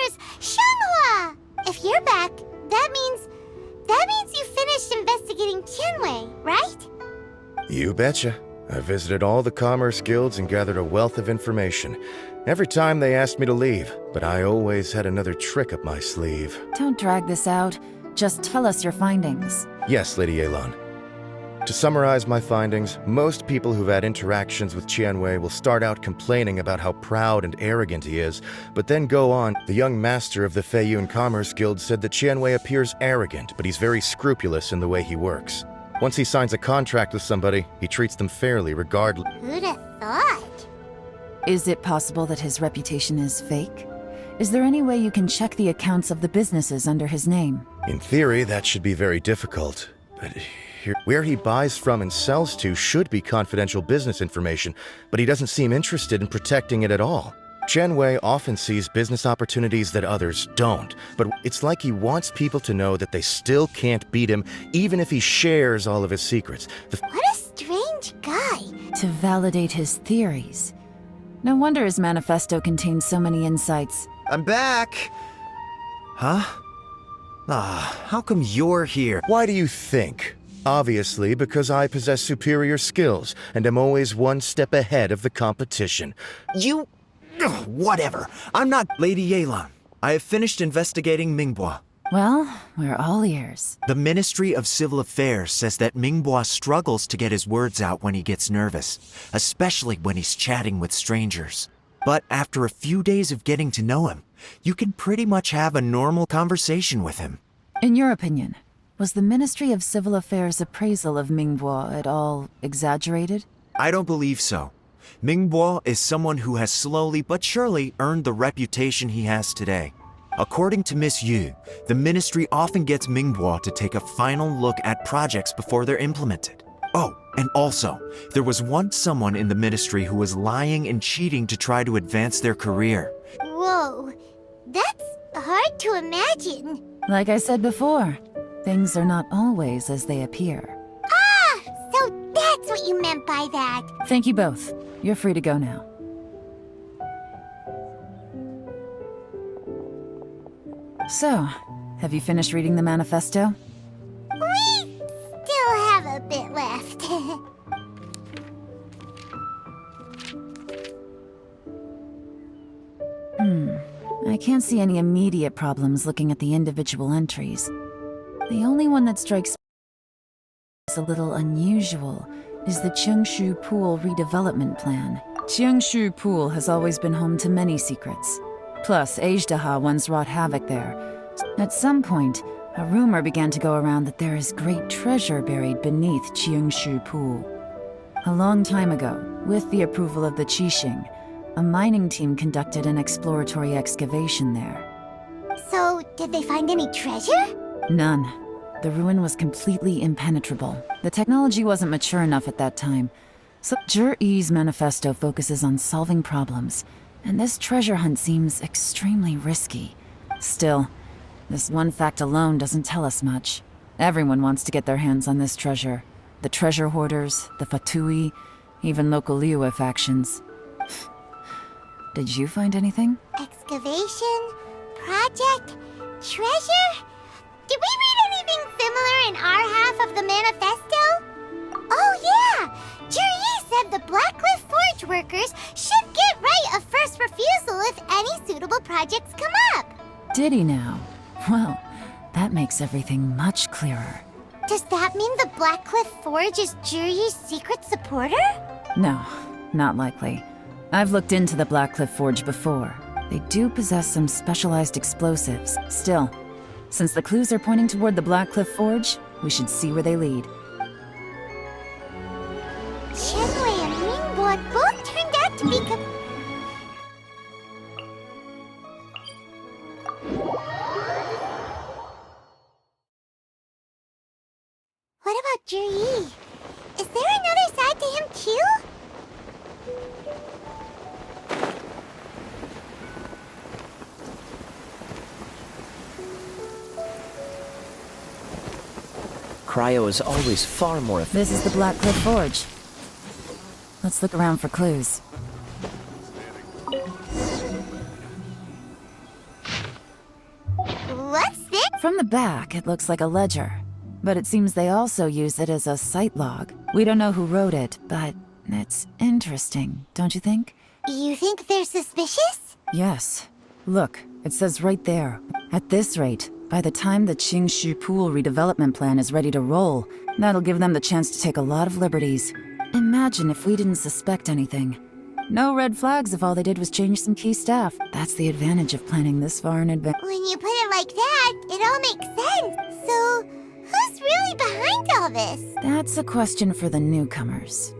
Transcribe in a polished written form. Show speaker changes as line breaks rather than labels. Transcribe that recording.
Commerce, Shanghua! If you're back, that means you finished investigating Tianwei, right?
You betcha. I visited all the commerce guilds and gathered a wealth of information. Every time they asked me to leave, but I always had another trick up my sleeve.
Don't drag this out. Just tell us your findings.
Yes, Lady Yelan. To summarize my findings, most people who've had interactions with Tianwei will start out complaining about how proud and arrogant he is, but then go on. The young master of the Feiyun Commerce Guild said that Tianwei appears arrogant, but he's very scrupulous in the way he works. Once he signs a contract with somebody, he treats them fairly regardless.
Who'd have thought?
Is it possible that his reputation is fake? Is there any way you can check the accounts of the businesses under his name?
In theory, that should be very difficult, but where he buys from and sells to should be confidential business information, but he doesn't seem interested in protecting it at all. Tianwei often sees business opportunities that others don't, but it's like he wants people to know that they still can't beat him, even if he shares all of his secrets.
What a strange guy.
To validate his theories. No wonder his manifesto contains so many insights.
I'm back! Huh? How come you're here?
Why do you think? Obviously, because I possess superior skills, and am always one step ahead of the competition.
You... Ugh, whatever. I'm not Lady Yelan. I have finished investigating Mingbua.
Well, we're all ears.
The Ministry of Civil Affairs says that Mingbua struggles to get his words out when he gets nervous, especially when he's chatting with strangers. But after a few days of getting to know him, you can pretty much have a normal conversation with him.
In your opinion, was the Ministry of Civil Affairs' appraisal of Mingbua at all exaggerated?
I don't believe so. Mingbua is someone who has slowly but surely earned the reputation he has today. According to Miss Yu, the ministry often gets Mingbua to take a final look at projects before they're implemented. Oh, and also, there was once someone in the ministry who was lying and cheating to try to advance their career.
Whoa, that's hard to imagine.
Like I said before, things are not always as they appear.
Ah, so that's what you meant by that.
Thank you both. You're free to go now. So, have you finished reading the manifesto?
We still have a bit left.
I can't see any immediate problems looking at the individual entries. The only one that strikes me as a little unusual is the Qingshu Pool redevelopment plan. Qingshu Pool has always been home to many secrets. Plus, Ajdaha once wrought havoc there. At some point, a rumor began to go around that there is great treasure buried beneath Qingshu Pool. A long time ago, with the approval of the Qixing, a mining team conducted an exploratory excavation there.
So, did they find any treasure?
None. The ruin was completely impenetrable. The technology wasn't mature enough at that time. So Zhi-Yi's manifesto focuses on solving problems, and this treasure hunt seems extremely risky. Still, this one fact alone doesn't tell us much. Everyone wants to get their hands on this treasure. The treasure hoarders, the Fatui, even local Liyue factions. Did you find anything?
Excavation? Project? Treasure? Did we read anything similar in our half of the manifesto? Oh yeah! Zhi-Yi said the Blackcliff Forge workers should get right of first refusal if any suitable projects come up.
Did he now? Well, that makes everything much clearer.
Does that mean the Blackcliff Forge is Zhi-Yi's secret supporter?
No, not likely. I've looked into the Blackcliff Forge before. They do possess some specialized explosives. Still, since the clues are pointing toward the Blackcliff Forge, we should see where they lead.
Tianwei and Mingbua both turned out to be What about Zhi-Yi? Is there another side to him too?
Cryo is always far more effective.
This is the Blackcliff Forge. Let's look around for clues. From the back, it looks like a ledger, but it seems they also use it as a site log. We don't know who wrote it, but it's interesting, don't you think?
You think they're suspicious?
Yes. Look, it says right there. At this rate, by the time the Qingshu Pool redevelopment plan is ready to roll, that'll give them the chance to take a lot of liberties. Imagine if we didn't suspect anything. No red flags if all they did was change some key staff. That's the advantage of planning this far in advance.
When you put it like that, it all makes sense. So, who's really behind all this?
That's a question for the newcomers.